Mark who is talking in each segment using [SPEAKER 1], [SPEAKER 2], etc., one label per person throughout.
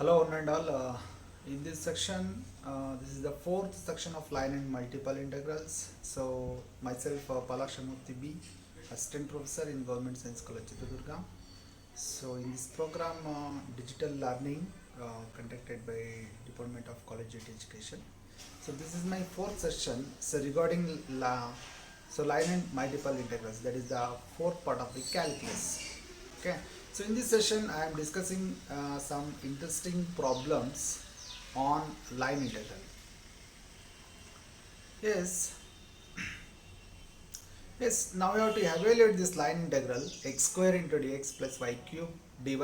[SPEAKER 1] Hello one and all. In this section, this is the fourth section of line and multiple integrals. So myself, Palashamurthy B, Assistant Professor in Government Science College, Chitradurga. So in this program, digital learning conducted by Department of Collegiate Education. So this is my fourth session. So regarding line and multiple integrals, that is the fourth part of the calculus. Okay. So in this session, I am discussing some interesting problems on line integral. Yes, yes. Now we have to evaluate this line integral x square into dx plus y cube dy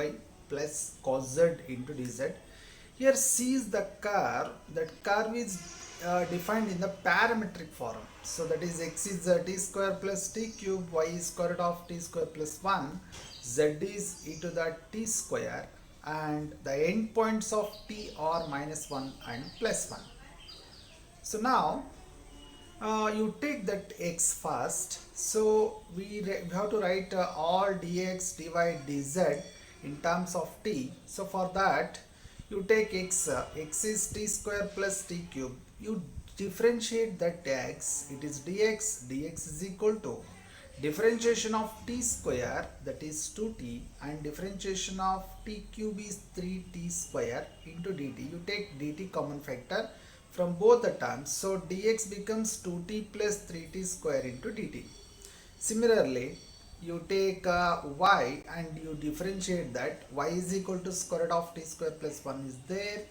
[SPEAKER 1] plus cos z into dz. Here C is the curve. That curve is defined in the parametric form. So that is x is t square plus t cube, y is square root of t square plus 1, z is e to the t square, and the endpoints of t are minus 1 and plus 1. So now you take that x first. So we have to write all dx, dy, dz in terms of t. So for that, you take x, x is t square plus t cube. You differentiate that x, it is dx, dx is equal to differentiation of t square, that is 2t, and differentiation of t cube is 3t square into dt. You take dt common factor from both the terms. So dx becomes 2t plus 3t square into dt. Similarly, you take y and you differentiate that. Y is equal to square root of t square plus 1 is there.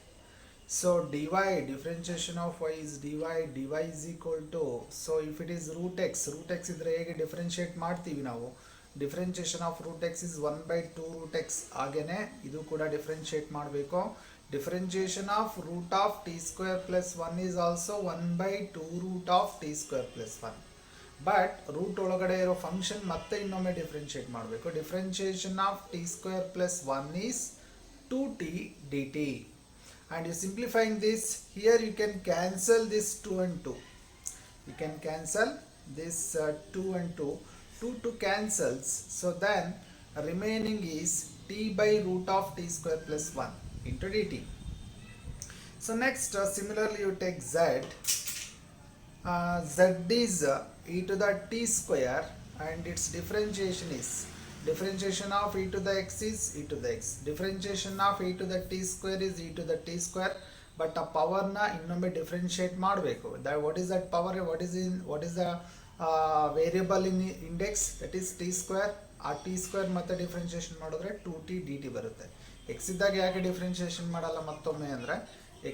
[SPEAKER 1] So dy, differentiation of y is dy is equal to, so if it is root x ಇದ್ರೆ ಹೇಗೆ differentiate ಮಾಡ್ತೀವಿ ನಾವು, differentiation of root x is 1/2 root x. ಹಾಗೇನೆ ಇದು ಕೂಡ differentiate ಮಾಡಬೇಕು. Differentiation of root of t square plus 1 is also 1/2 root of t square plus 1. But root ಒಳಗಡೆ ಇರೋ ಫಂಕ್ಷನ್ ಮತ್ತೆ ಇನ್ನೊಮ್ಮೆ ಡಿಫರೆನ್ಶಿಯೇಟ್ ಮಾಡಬೇಕು. Differentiation of t square plus 1 is 2t dt. And you simplifying this, here you can cancel this 2 and 2. You can cancel this 2 and 2. 2 cancels. So then remaining is t by root of t square plus 1 into dt. So next, similarly you take z. Z is e to the t square, and its differentiation is differentiation of e to the x is e to the x. Differentiation of e to the t square is e to the t square. But a power na ಇನ್ನೊಮ್ಮೆ differentiate ಮಾಡಬೇಕು. That what is that power? What is the variable in index? That is t square. ಆ t square ಮತ್ತೆ differentiation ಮಾಡಿದ್ರೆ 2t dt ಬರುತ್ತೆ. x ಇದ್ದಾಗ ಯಾಕೆ differentiation ಮಾಡಲ್ಲ ಮತ್ತೊಮ್ಮೆ ಅಂದ್ರೆ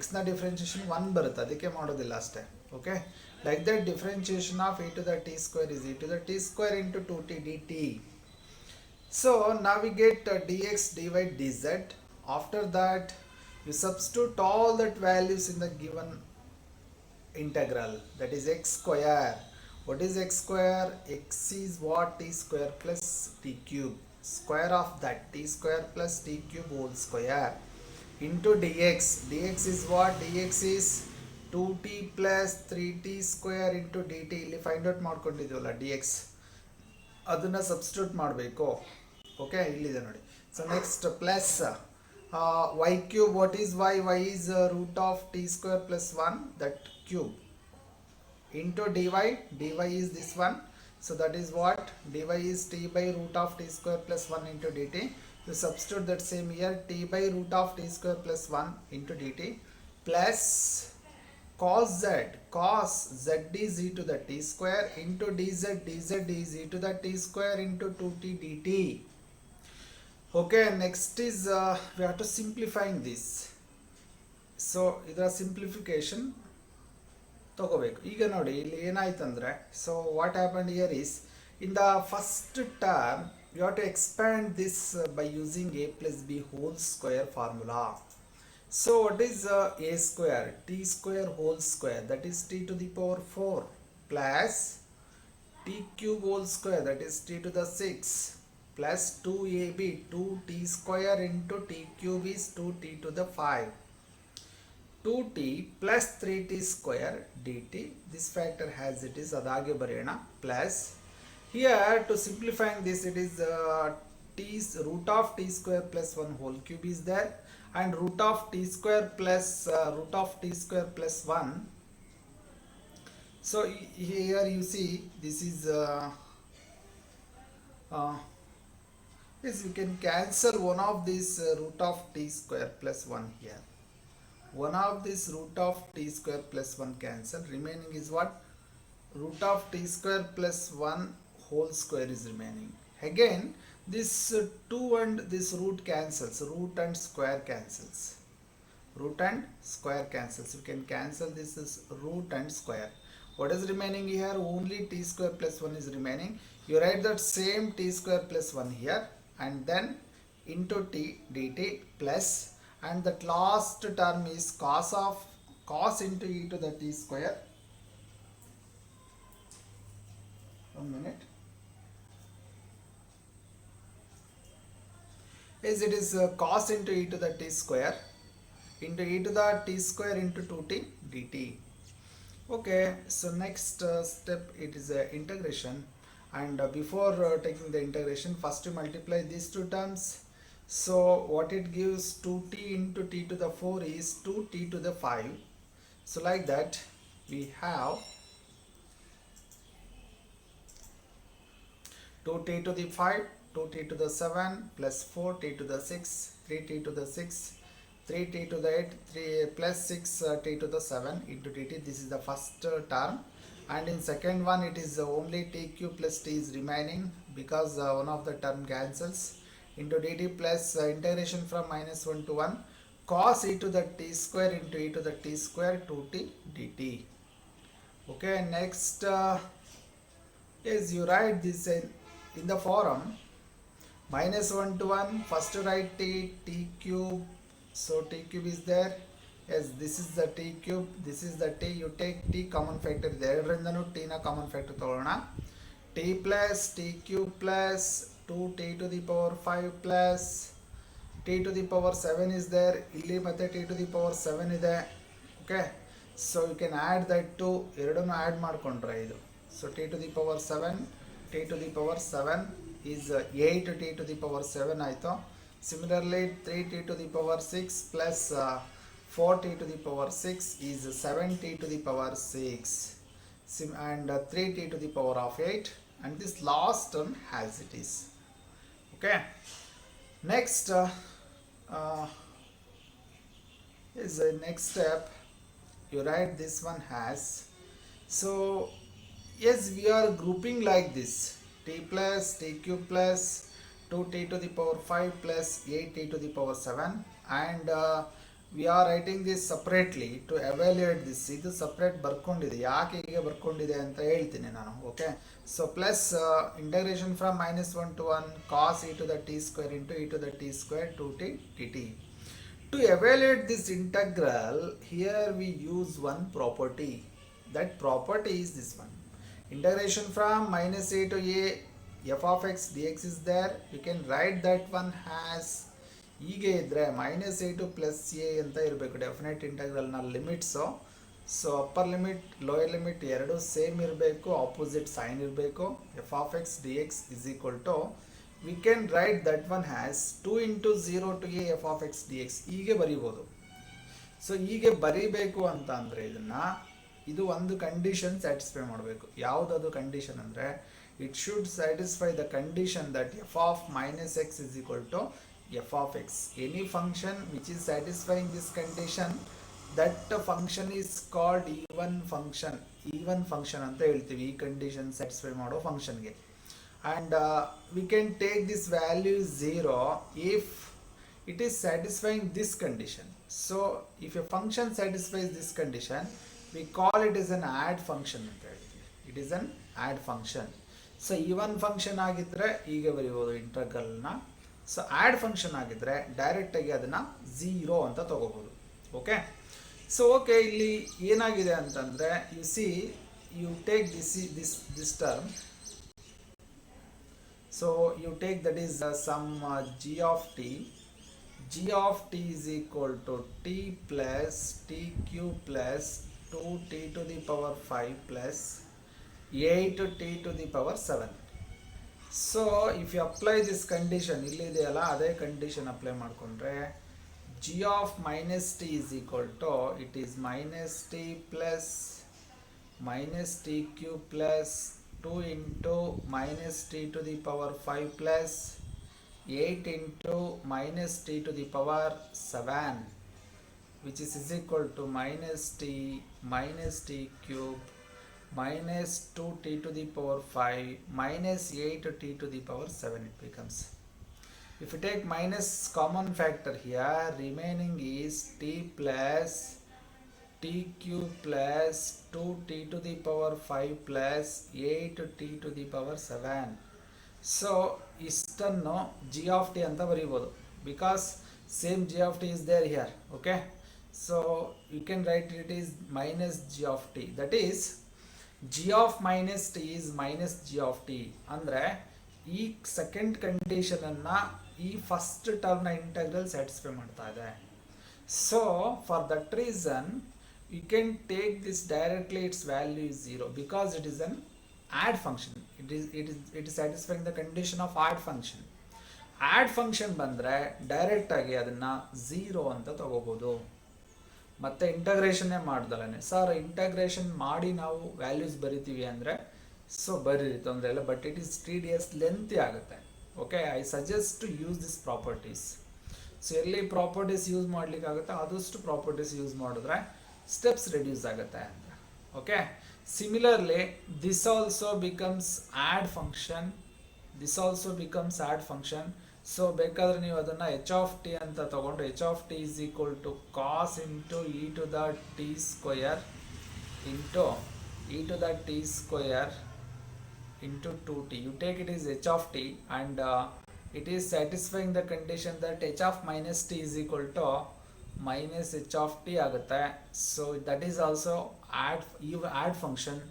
[SPEAKER 1] x ನ differentiation 1 ಬರುತ್ತೆ, ಅದಕ್ಕೆ ಮಾಡೋದಿಲ್ಲ ಅಷ್ಟೇ. Okay, like that differentiation of e to the t square is e to the t square into 2t dt. So now we get dx, dy, dz. After that, you substitute all that values in the given integral, that is x square. What is x square? X is what? T square plus t cube. Square of that t square plus t cube whole square into dx. Dx is what? Dx is 2t plus 3t square into dt. ಇಲ್ಲಿ find out ಮಾಡ್ಕೊಂಡಿದ್ದೀವಲ್ಲ dx, ಅದನ್ನ substitute ಮಾಡಬೇಕು. Okay, ಇಲ್ಲಿದೆ ನೋಡಿ. So next plus y cube. What is y? Y is root of t square plus 1, that cube, into dy. Dy is this one. So that is what? Dy is t by root of t square plus 1 into dt. You substitute that same here, t by root of t square plus 1 into dt plus cos z. Cos z is e to the t square into dz. Dz is e to the t square into 2t dt. Okay, next is we have to simplifying this. So ಇದರ simplification ತಗೋಬೇಕು. ಈಗ ನೋಡಿ ಇಲ್ಲಿ ಏನಾಯ್ತಂದ್ರೆ, so what happen here is, in the first term you have to expand this by using a plus b whole square formula. So what is a square? T square whole square, that is t to the power 4, plus t cube whole square, that is t to the 6, plus 2ab, 2t square into t cube is 2t to the 5, 2t plus 3t square dt. This factor has it is adage bareyana, plus here to simplifying this, it is t root of t square plus 1 whole cube is there, and root of t square plus 1. So here you see this is uh, yes, you can cancel one of this root of t square plus 1 here. One of this root of t square plus 1 cancel. Remaining is what? Root of t square plus 1 whole square is remaining. Again, this 2 and this root cancels. Root and square cancels. Root and square cancels. You can cancel this is root and square. What is remaining here? Only t square plus 1 is remaining. You write that same t square plus 1 here and then into t dt plus, and that last term is cos into e to the t square. 1 minute. Yes, it is cos into e to the t square into e to the t square into 2t dt. Okay, so next step, it is integration, and before taking the integration, first you multiply these two terms. So what it gives, 2t into t to the 4 is 2t to the 5. So like that we have 2t to the 5, 2t to the 7 plus 4t to the 6, 3t to the 6, 3t to the 8, 3 plus 6t to the 7 into dt. This is the first term, and in second one it is only t cube plus t is remaining because one of the term cancels into dt plus integration from -1 to 1 cos e to the t square into e to the t square 2t dt. Okay, next is you write this in the form -1 to 1. First write t cube. So t cube is there. Yes, this is the t cube, this is the t. You take t common factor ಎರಡರಿಂದನೂ t ನ common factor ತಗೊಳ್ಳೋಣ. t plus t cube plus 2t to the power 5 plus t to the power 7 is there. ಇಲ್ಲಿ ಮತ್ತೆ t to the power 7 ಇದೆ. Okay, so you can add that to ಎರಡನ್ನು add ಮಾಡ್ಕೊಂಡ್ರೆ ಇದು. So t to the power 7, t to the power 7 is 8t to the power 7 ಆಯಿತು. Similarly, 3t to the power 6 plus 4t to the power 6 is 7t to the power 6, and 3t to the power of 8, and this last term as it is. Okay, next is the next step. You write this one as, so yes, we are grouping like this: t plus t cube plus 2t to the power 5 plus 8t to the power 7, and we are writing this separately to evaluate this. ಇದು separate ಬರ್ಕೊಂಡಿದೆ, ಯಾಕೆ ಹೀಗೆ ಬರ್ಕೊಂಡಿದೆ ಅಂತ ಹೇಳ್ತೀನಿ ನಾನು. Okay, so plus integration from -1 to 1 cos e to the t square into e to the t square 2t dt. To evaluate this integral, here we use one property. That property is this one: integration from -a to a f of x dx is there. You can write that one as ಹೀಗೆ ಇದ್ದರೆ -a to +a ಅಂತ ಇರಬೇಕು definite ಇಂಟಗ್ರಲ್ನ limits. So upper limit lower limit ಎರಡು same ಇರಬೇಕು, opposite sign ಇರಬೇಕು. F of x d x is equal to, we can write that one has 2 into 0 to a f of x d x ಹೀಗೆ ಬರೀಬೋದು. So ಹೀಗೆ ಬರೀಬೇಕು ಅಂತ ಅಂದರೆ ಇದು ಒಂದು ಕಂಡೀಷನ್ ಸ್ಯಾಟಿಸ್ಫೈ ಮಾಡಬೇಕು. ಯಾವುದದು ಕಂಡೀಷನ್ ಅಂದರೆ, it should satisfy the condition that f of -x is equal to f of x. Any function which is satisfying this condition, that function is called even function. Even function ಅಂತ ಹೇಳ್ತೀವಿ ಈ condition satisfy ಮಾಡೋ ಫಂಕ್ಷನ್ಗೆ. And we can take this value 0 if it is satisfying this condition. So if a function satisfies this condition, we call it as an add function ಅಂತ ಹೇಳ್ತೀವಿ. It is an add function. So even function ಆಗಿದ್ದರೆ ಹೀಗೆ ಬರೀಬೋದು ಇಂಟಗ್ರಲ್ನ. So odd function ಆಗಿದ್ದರೆ ಡೈರೆಕ್ಟಾಗಿ ಅದನ್ನು 0 ಅಂತ ತಗೋಬೋದು. Okay, so okay, ಇಲ್ಲಿ ಏನಾಗಿದೆ ಅಂತಂದರೆ, you see you take this term. So you take that is some g of t is equal to t plus t cube plus 2t to the power 5 plus 8t to the power 7. So if you apply this condition, ಇಲ್ಲಿದೆಯಲ್ಲ ಅದೇ condition apply ಮಾಡಿಕೊಂಡ್ರೆ g of minus t is equal to, it is minus t plus minus t cube plus 2 into minus t to the power 5 plus 8 into minus t to the power 7, which is equal to minus t cube minus 2t to the power 5 minus 8t to the power 7 it becomes. If you take minus common factor here, remaining is t plus t cube plus 2t to the power 5 plus 8t to the power 7. So istನ್ನು g of t ಅಂತ ಬರೀಬಹುದು, because same g of t is there here. Okay, so you can write it is minus g of t, that is g of minus t is minus g of t. ಅಂದ್ರೆ ಈ second condition ಅನ್ನ ಈ first term ನ integral satisfy ಮಾಡ್ತಾ ಇದೆ. So for that reason you can take this directly, its value is 0 because it is an add function. It is satisfying the condition of add function. Add function ಬಂದ್ರೆ direct ಆಗಿ ಅದನ್ನ 0 ಅಂತ ತಗೋಬಹುದು. ಮತ್ತೆ integration ಮಾಡ್ದಲನೆ sir integration ಮಾಡಿ ನಾವು values ಬರಿತೀವಿ ಅಂದ್ರೆ ಸೊ ಬರೀರಿ, ತೊಂದರೆ ಇಲ್ಲ, but it is tedious, lengthy ಆಗುತ್ತೆ. Okay, I suggest to use this properties. So ಎಲ್ಲಿ ಪ್ರಾಪರ್ಟೀಸ್ ಯೂಸ್ ಮಾಡ್ಲಿಕ್ಕೆ ಆಗುತ್ತೆ ಆದಷ್ಟು ಪ್ರಾಪರ್ಟೀಸ್ ಯೂಸ್ ಮಾಡಿದ್ರೆ steps reduce ಆಗುತ್ತೆ ಅಂತ. Okay, similarly this also becomes odd function, this also becomes odd function. So ಬೇಕಾದ್ರೆ ನೀವು ಅದನ್ನ ಎಚ್ ಆಫ್ ಟಿ ಅಂತ ತಗೊಂಡು h of t is equal to cos into e to the t square into e to the t square into 2t. You take it is h of t and it is satisfying the condition that h of minus t is equal to minus h of t ಆಗುತ್ತೆ. So that is also odd function.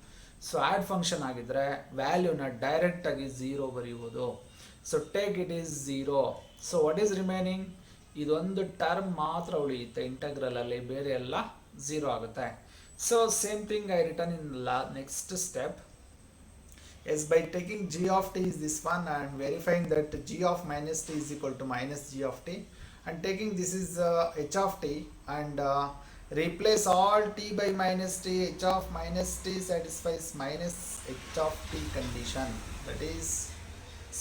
[SPEAKER 1] So odd function ಆಗಿದ್ರೆ ವ್ಯಾಲ್ಯೂನ direct ಆಗಿ 0 ಬರೆಯುವುದು. So take it is 0. So what is remaining, ಇದೊಂದು term ಮಾತ್ರ ಉಳಿಯುತ್ತೆ integral ಅಲ್ಲಿ, ಬೇರೆ ಎಲ್ಲ 0 ಆಗುತ್ತೆ. So same thing I return in next step. Yes, by taking g of t is this one and verifying that g of minus t is equal to minus g of t, and taking this is h of t and replace all t by minus t. H of minus t satisfies minus h of t condition, that is,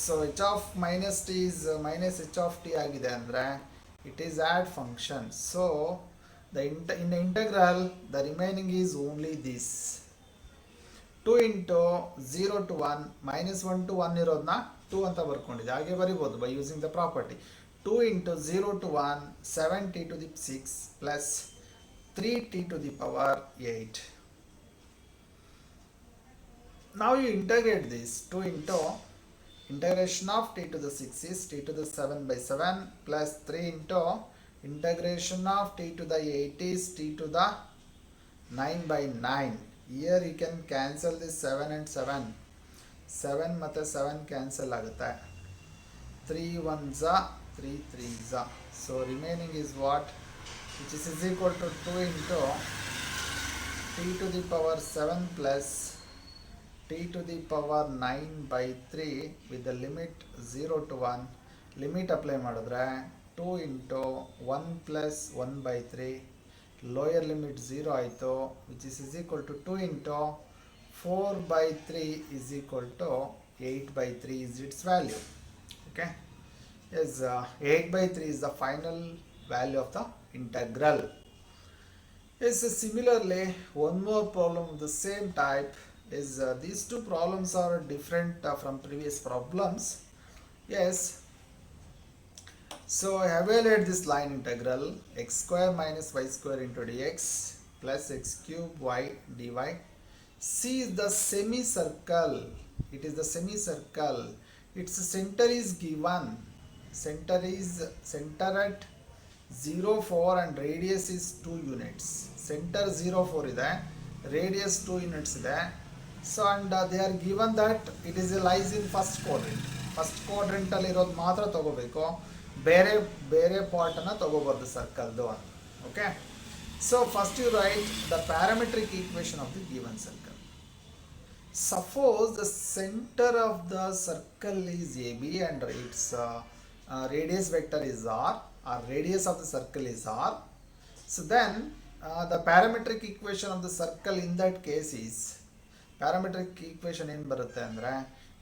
[SPEAKER 1] so h of minus t is minus h of t agide andre it is add function. So in the integral the remaining is only this 2 into 0 to 1 minus 1 to 1 ಇರೋದನ್ನ 2 ಅಂತ ಬರ್ಕೊಂಡಿದೆ, ಹಾಗೆ ಬರಿಬೋದು by using the property. 2 into 0 to 1 7t to the 6 plus 3t to the power 8. Now you integrate this 2 into integration of t to the 6 is t to the 7 by 7 plus 3 into integration of t to the 8 is t to the 9 by 9. Here you can cancel this 7 and 7. 7 ಮತ್ತೆ 7 cancel ಆಗುತ್ತೆ. 3 1s are 3 3s are. So remaining is what? Which is equal to 2 into t to the power 7 plus t to the power 9 by 3 with the limit 0 to 1. Limit apply ಮಾಡಿದ್ರೆ 2 into 1 plus 1 by 3. Lower limit 0 ಆಯಿತು, which is equal to 2 into 4 by 3 is equal to 8 by 3 is its value. Okay, yes, 8 by 3 is the final value of the integral. Yes, similarly one more problem of the same type is these two problems are different from previous problems. Yes, so I evaluate this line integral x square minus y square into dx plus x cube y dy. C is the semicircle. It is the semicircle. Its center is given. Center at 0 4 and radius is 2 units. Center 0 4 ಇದೆ, radius 2 units ಇದೆ. So and they are given that it is lies in first quadrant. First quadrant ಅಲ್ಲಿ ಇರೋದು ಮಾತ್ರ ತಗೋಬೇಕು, ಬೇರೆ ಬೇರೆ part ಅನ್ನ ತಗೋಬಾರ್ದು ಸರ್ಕಲ್ದು ಅಂತ. Okay, so first you write the parametric equation of the given circle. Suppose the centre of the circle is AB and its radius vector is R. or radius of the circle is r. So then the parametric equation of the circle in that case is parametric equation in barutte andre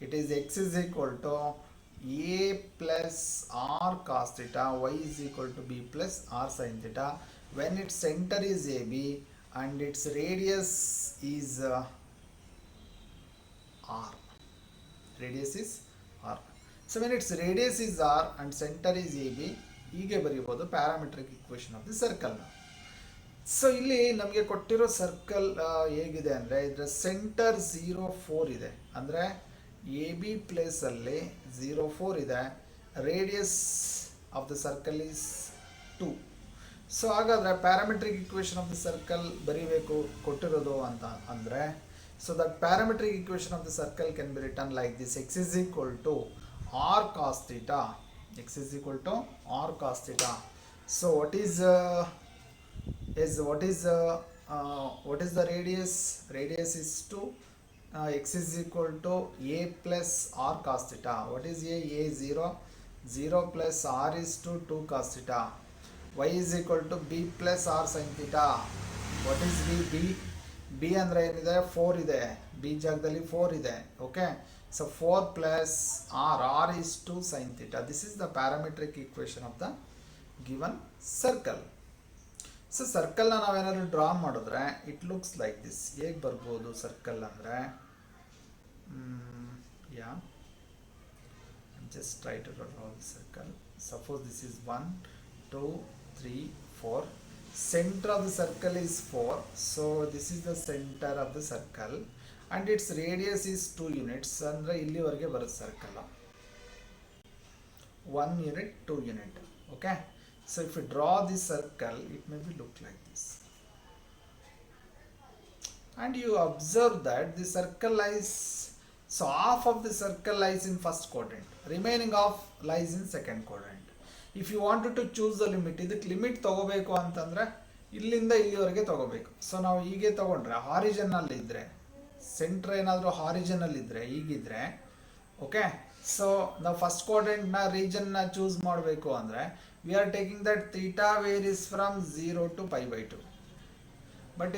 [SPEAKER 1] it is x is equal to a plus r cos theta, y is equal to b plus r sin theta when its center is ab and its radius is r. Radius is r. So when its radius is r and center is ab, ಹೀಗೆ ಬರೀಬಹುದು parametric equation of the circle. So ಇಲ್ಲಿ ನಮಗೆ ಕೊಟ್ಟಿರೋ circle ಹೇಗಿದೆ ಅಂದರೆ ಇದರ centre 0,4 ಇದೆ, ಅಂದರೆ ಎ ಬಿ ಪ್ಲೇಸಲ್ಲಿ 0,4 ಇದೆ, radius of the circle is 2. So ಹಾಗಾದರೆ parametric equation of the circle ಬರೀಬೇಕು ಕೊಟ್ಟಿರೋದು ಅಂತ ಅಂದರೆ, so that parametric equation of the circle can be written like this: x is equal to r cos theta, x is equal to r cos theta. So what is the radius? Radius is 2. X is equal to a plus r cos theta. What is a? A 0. 0 plus r is 2 cos theta. Y is equal to b plus r sin theta. What is b? b ಅಂದರೆ ಏನಿದೆ? 4 ಇದೆ, b ಜಾಗದಲ್ಲಿ 4 ಇದೆ. Okay, so 4 plus r is 2 sin theta. This is the parametric equation of the given circle. So ಸರ್ಕಲ್ನ ನಾವೇನಾದ್ರು draw ಮಾಡಿದ್ರೆ it looks like this. ಹೇಗೆ ಬರ್ಬೋದು ಸರ್ಕಲ್ ಅಂದರೆ, yeah just try to draw the circle. Suppose this is 1 2 3 4. Center of the circle is 4, so this is the center of the circle and its radius is 2 units. ಅಂದ್ರೆ ಇಲ್ಲಿವರೆಗೆ ಬರುತ್ತೆ circle. 1 unit, 2 unit. Okay, so if you draw this circle it may be look like this, and you observe that the circle lies, so half of the circle lies in first quadrant, remaining half lies in second quadrant. If you wanted to choose the limit, ಇದಕ್ಕೆ limit ತೊಗೋಬೇಕು ಅಂತಂದರೆ ಇಲ್ಲಿಂದ ಇಲ್ಲಿವರೆಗೆ ತೊಗೋಬೇಕು. So ನಾವು ಹೀಗೆ ತೊಗೊಂಡ್ರೆ ಹಾರಿಜನಲ್ಲಿ ಇದ್ದರೆ, ಸೆಂಟ್ರ್ ಏನಾದರೂ ಹಾರಿಜನಲ್ಲಿ ಇದ್ದರೆ ಹೀಗಿದ್ರೆ, ಓಕೆ, ಸೊ ನಾವು ಫಸ್ಟ್ ಕ್ವಾಡ್ರೆಂಟ್ನ ರೀಜನ್ನ ಚೂಸ್ ಮಾಡಬೇಕು ಅಂದರೆ we are taking that theta varies from 0 to π/2. But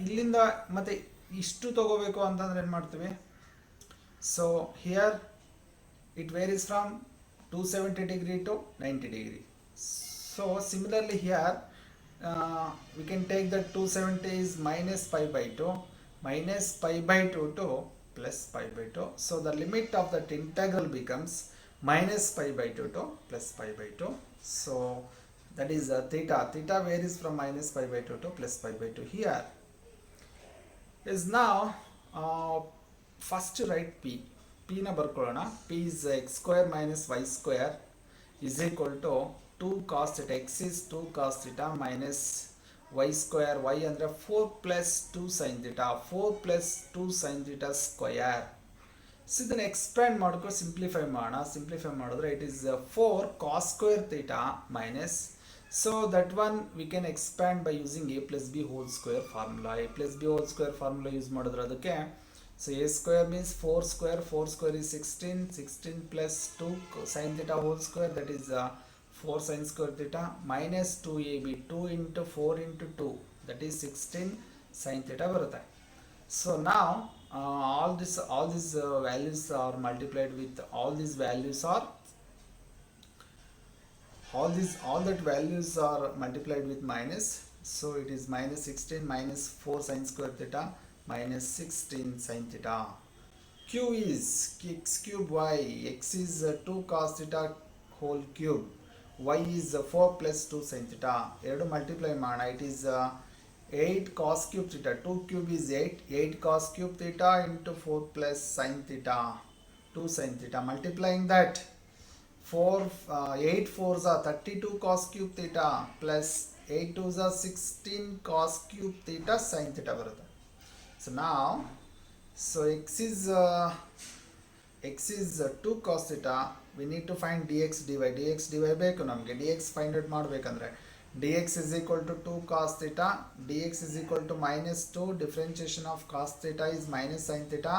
[SPEAKER 1] ಇಲ್ಲಿಂದ ಮತ್ತೆ ಇಷ್ಟು ತೊಗೋಬೇಕು ಅಂತಂದ್ರೆ ಏನು ಮಾಡ್ತೀವಿ? So here it varies from 270 degree to 90 degree. So similarly here we can take that 270 is minus π/2 to plus π/2. So the limit of that integral becomes minus π/2 to plus π/2. So that is theta. Theta varies from minus π/2 to plus π/2. Here is now first write p. p ನ ಬರ್ಕೊಳ್ಳೋಣ. p is x square minus y square is equal to 2 cos theta. x is 2 cos theta minus y square. y ಅಂದರೆ 4 plus 2 sin theta. 4 plus 2 sin theta square. So ಇದನ್ನು expand ಮಾಡ್ಕೊಂಡು simplify ಮಾಡೋಣ. Simplify ಮಾಡಿದ್ರೆ it is 4 cos square theta minus, so that one we can expand by using a plus b whole square formula. a plus b whole square formula use ಮಾಡಿದ್ರೆ ಅದಕ್ಕೆ, so a square means 4 square. 4 square is 16. 16 plus 2 sin theta whole square, that is 4 sin square theta minus 2ab. 2 into 4 into 2, that is 16 sin theta ಬರುತ್ತೆ. So now all these values are multiplied with all these values are all that values are multiplied with minus. So it is minus 16 minus 4 sin square theta minus 16 sin theta. Q is x cube y. X is 2 cos theta whole cube. Y is 4 plus 2 sin theta. ಎರಡು multiply ಮಾಡೋಣ. It is 8 cos cube theta. 2 cube is 8. 8 cos cube theta into 4 plus sin theta. 2 sin theta. Multiplying that 8 4s are 32 cos cube theta plus 8 2s are 16 cos cube theta sin theta ಬರುತ್ತೆ. So now, so x is 2 cos theta. We need to find dx dy. dx dy ಬೇಕು ನಮಗೆ. dx find out ಮಾಡಬೇಕಂದ್ರೆ dx is equal to 2 cos theta. dx is equal to minus 2. Differentiation of cos theta is minus sin theta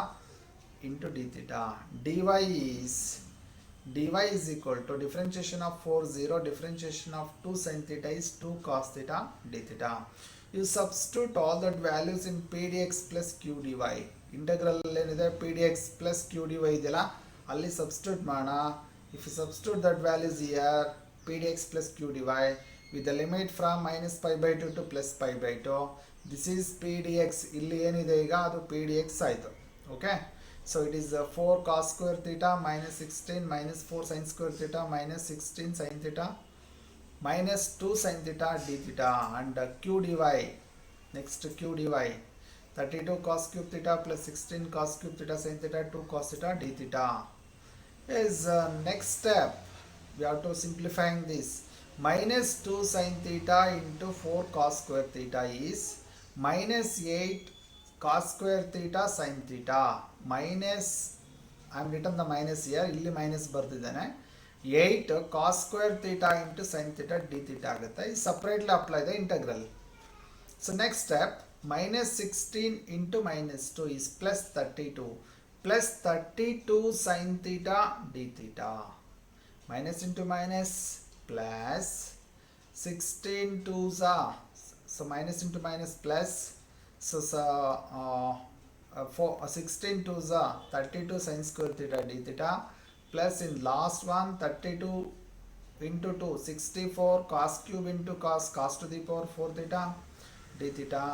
[SPEAKER 1] into d theta. dy is dy is equal to differentiation of 4 0, differentiation of 2 sin theta is 2 cos theta d theta. You substitute all that values in pdx plus q dy. Integral ಏನಿದೆ pdx plus q dy ಇದೆಯಲ್ಲ ಅಲ್ಲಿ substitute ಮಾಡೋಣ. If you substitute that values here, pdx plus q dy with the limit from minus pi by 2 to plus pi by 2, this is pdx. ಇಲ್ಲಿ ಏನಿದೆ ಈಗ ಅದು pdx ಆಯಿತು. Okay, so it is 4 cos square theta minus 16 minus 4 sin square theta minus 16 sin theta minus 2 sin theta d theta, and q dy, next q dy 32 cos cube theta plus 16 cos cube theta sin theta 2 cos theta d theta. Is next step we have to simplifying this. Minus 2 sin theta into 4 cos square theta is minus 8 cos square theta sin theta minus, I am written the minus here, ಇಲ್ಲಿ minus ಬರ್ತಿದ್ದೇನೆ, 8 cos square theta into sin theta d theta ಆಗುತ್ತೆ. ಇದು separately apply the integral. So next step, minus 16 into minus 2 is plus 32 plus 32 sin theta d theta. Minus into minus plus 16 2s are, so minus into minus plus, so 16 2s are 32 sin square theta d theta plus in last one 32 into 2 64 cos cube into cos to the power 4 theta d theta,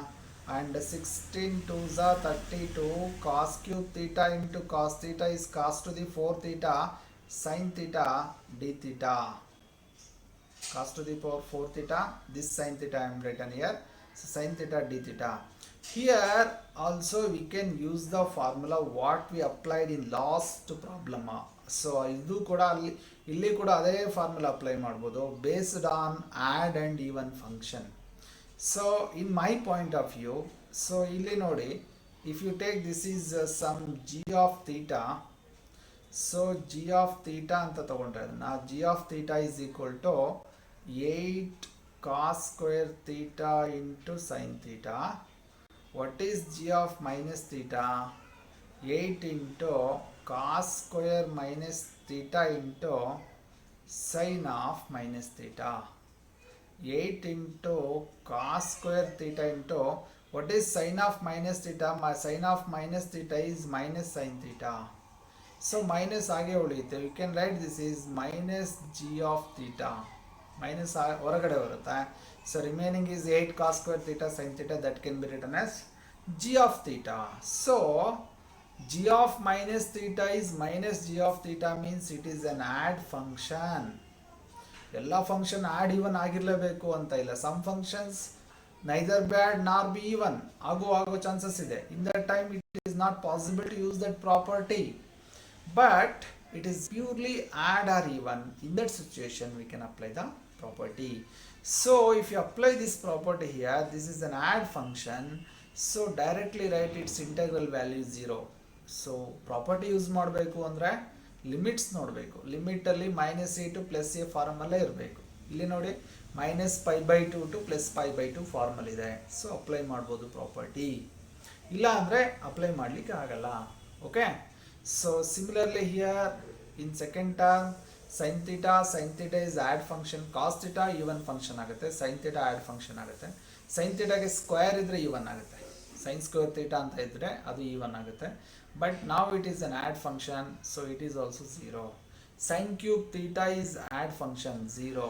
[SPEAKER 1] and 16 2s are 32 cos cube theta into cos theta is cos to the 4 theta sin theta d theta, cos to the power 4 theta, this sin theta I am written here, so sin theta d theta. Here also we can use the formula what we applied in last problem. So ಇದು ಕೂಡ ಇಲ್ಲಿ ಕೂಡ ಅದೇ formula apply ಮಾಡ್ಬೋದು based on add and even function. So in my point of view, so ಇಲ್ಲಿ ನೋಡಿ, if you take this is some g of theta, so g of theta ಅಂತ ತಗೊಂಡ್ರೆ ಅದನ್ನ g of theta is equal to 8 cos square theta into sin theta. What is g of minus theta? 8 into cos square minus theta into sin of minus theta. 8 into cos square theta into, what is sin of minus theta? My sin of minus theta is minus sin theta. So minus ಆಗೆ ಉಳಿಯುತ್ತೆ. You can write this is minus g of theta. Minus ಹೊರಗಡೆ ಬರುತ್ತೆ. So remaining is 8 cos square theta sin theta, that can be written as g of theta. So g of minus theta is minus g of theta, means it is an add function. ಎಲ್ಲ function add even ಆಗಿರಲೇಬೇಕು ಅಂತ ಇಲ್ಲ. Some functions neither ಬ್ಯಾಡ್ ನಾರ್ B even ಆಗೋ chances ಇದೆ. In that time it is not possible to use that property, but it is purely add or even. In that situation we can apply the property. So if you apply this property here, this is an add function, so directly write its integral value 0. So property use ಮಾಡಬೇಕು ಅಂದರೆ limits ನೋಡಬೇಕು. ಲಿಮಿಟಲ್ಲಿ minus a to plus a ಫಾರ್ಮಲ್ಲೇ ಇರಬೇಕು. ಇಲ್ಲಿ ನೋಡಿ minus pi by 2 to plus pi by 2 formal ಇದೆ. So apply ಮಾಡ್ಬೋದು ಪ್ರಾಪರ್ಟಿ, ಇಲ್ಲ ಅಂದರೆ ಅಪ್ಲೈ ಮಾಡಲಿಕ್ಕೆ ಆಗಲ್ಲ. Okay, so similarly here in second term sin theta is add function, cos theta even function ಆಗುತ್ತೆ, sin theta add function ಆಗುತ್ತೆ. sin theta ಗೆ square ಇದ್ರೆ even ಆಗುತ್ತೆ, sin square theta ಅಂತ ಇದ್ರೆ ಅದು even ಆಗುತ್ತೆ. But now it is an add function, so it is also 0. Sin cube theta is add function 0.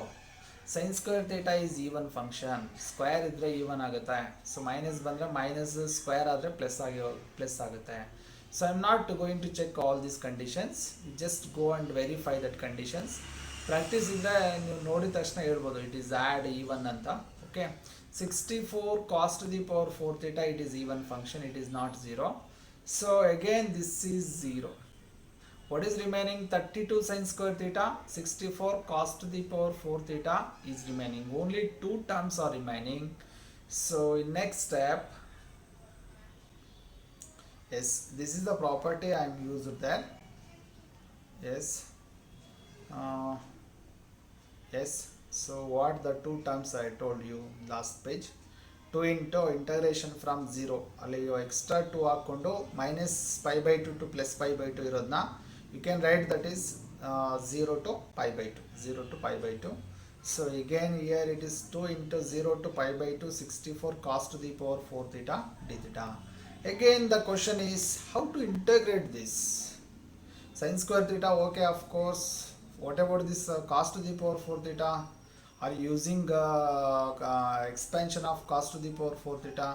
[SPEAKER 1] Sin square theta is even function, square ಇದ್ರೆ even ಆಗುತ್ತೆ. So minus ಬಂದರೆ minus, square ಆದರೆ plus ಆಗುತ್ತೆ. So I am not going to check all these conditions, you just go and verify that conditions. Practice ಇದ್ದರೆ ನೀವು ನೋಡಿದ ತಕ್ಷಣ ಹೇಳ್ಬೋದು it is add even ಅಂತ. Okay, 64 cos to the power 4 theta, it is even function, it is not 0. So again this is 0. What is remaining? 32 sin square theta, 64 cos to the power 4 theta is remaining. Only 2 terms are remaining. So in next step, yes, this is the property I am used there. Yes, yes. So what the 2 terms I told you last page, 2 into integration from 0 ಅಲ್ಲಿ extra 2 ಹಾಕ್ಕೊಂಡು minus pi by 2 to plus pi by 2 ಇರೋದನ್ನ you can write that is 0 to pi by 2, 0 to pi by 2. So again here it is 2 into 0 to pi by 2, 64 cos to the power 4 theta d theta. Again the question is how to integrate this. Sin square theta, okay, of course. What about this cos to the power 4 theta? Are you using expansion of cos to the power 4 theta?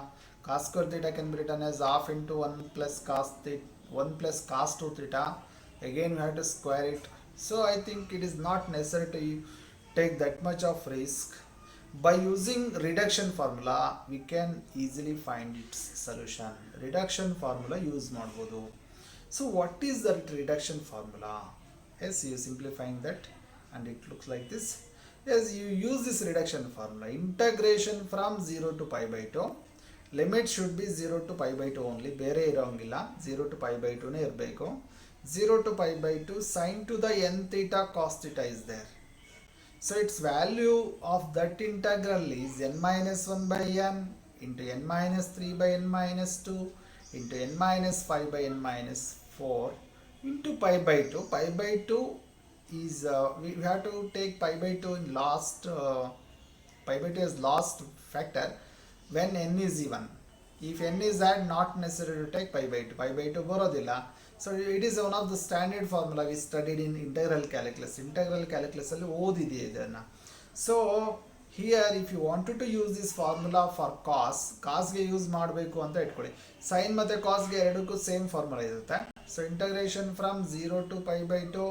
[SPEAKER 1] Cos square theta can be written as half into 1 plus cos theta, 1 plus cos 2 theta. Again we have to square it. So I think it is not necessary to take that much of risk. By using reduction formula, we can easily find its solution. Reduction formula use ಮಾಡಬಹುದು. So what is the reduction formula? Yes, you simplifying that and it looks like this. Yes, you use this reduction formula. Integration from 0 to pi by 2. Limit should be 0 to pi by 2 only. ಬೇರೆ ಇರೋಂಗಿಲ್ಲ. 0 to pi by 2 ನೇ ಇರಬೇಕು. 0 to pi by 2 sin to the n theta cos theta is there. So its value of that integral is n minus 1 by n into n minus 3 by n minus 2 into n minus 5 by n minus 4 into pi by 2. Pi by 2 is we have to take pi by 2 in last pi by 2 as last factor when n is even. If n is odd, not necessary to take pi by 2. Pi by 2 ಬರೋದಿಲ್ಲ. So it is one of the standard formula we studied in integral calculus. Integral calculus ಅಲ್ಲಿ ಓದಿದೆ ಇದನ್ನ. So here if you wanted to use this formula for cos ಗೆ use ಮಾಡಬೇಕು ಅಂತ ಇಟ್ಕೊಳ್ಳಿ. sin ಮತ್ತೆ cos ಗೆ ಎರಡಕ್ಕೂ ಸೇಮ್ ಫಾರ್ಮುಲಾ ಇರುತ್ತೆ. So integration from 0 to pi by 2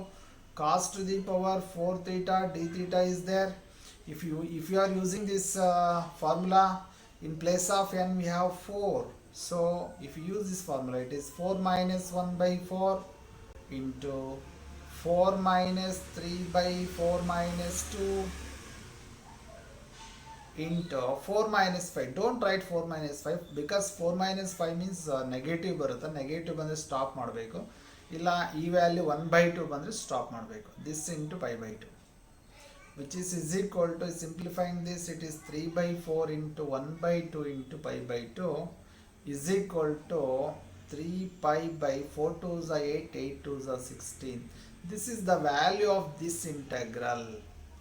[SPEAKER 1] cos to the power 4 theta d theta is there. If you are using this formula, in place of n we have 4. So if you use this formula, it is 4 minus 1 by 4 into 4 minus 3 by 4 minus 2 into 4 minus 5. Don't write 4 minus 5 because 4 minus 5 means negative ಬರುತ್ತೆ. Negative ಬಂದರೆ stop ಮಾಡಬೇಕು. ಇಲ್ಲ ಈ value 1 by 2 ಬಂದರೆ stop ಮಾಡಬೇಕು. This into pi by 2. Which is equal to, simplifying this, it is 3 by 4 into 1 by 2 into pi by 2 is equal to 3 pi by 4 2s are 8, 8 2s are 16. This is the value of this integral.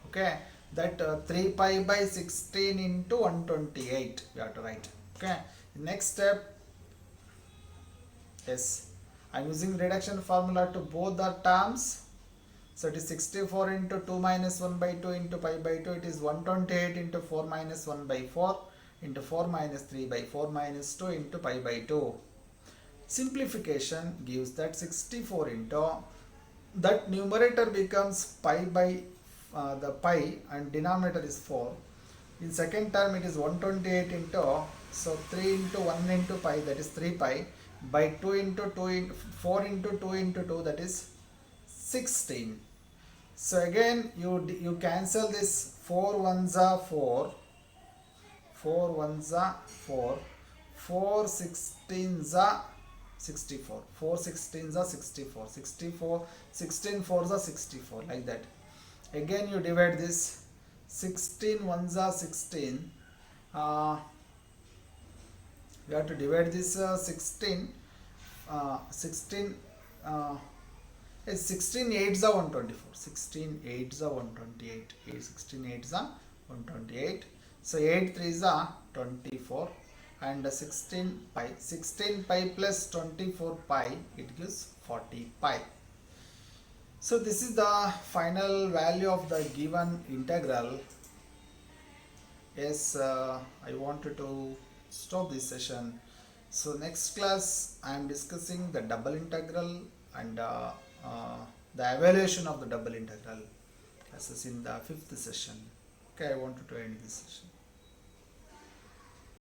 [SPEAKER 1] Okay, that 3 pi by 16 into 128 you have to write. Okay, next step, yes, I am using reduction formula to both the terms. So it is 64 into 2 minus 1 by 2 into pi by 2. It is 128 into 4 minus 1 by 4 into 4 minus 3 by 4 minus 2 into pi by 2. Simplification gives that 64 into, that numerator becomes pi by the pi and denominator is 4. In second term it is 128 into, so 3 into 1 into pi, that is 3 pi, by 2 into 2 into 4 into 2 into 2, that is 16. So again you cancel this. 4 ones are 4, 4 ones are 4, 4 16s are 64, 4 16s are 64, 64 16 4s are 64, like that. Again you divide this. 16 ones are 16. You have to divide this 16 16 8s are 124, 16 8s are 128, 16 8s are 128. So 8 3s are 24 and 16 pi plus 24 pi, it gives 40 pi. So this is the final value of the given integral. Yes, I wanted to stop this session. So next class I am discussing the double integral and the evaluation of the double integral. This is in the 5th session. Okay, I wanted to end this session.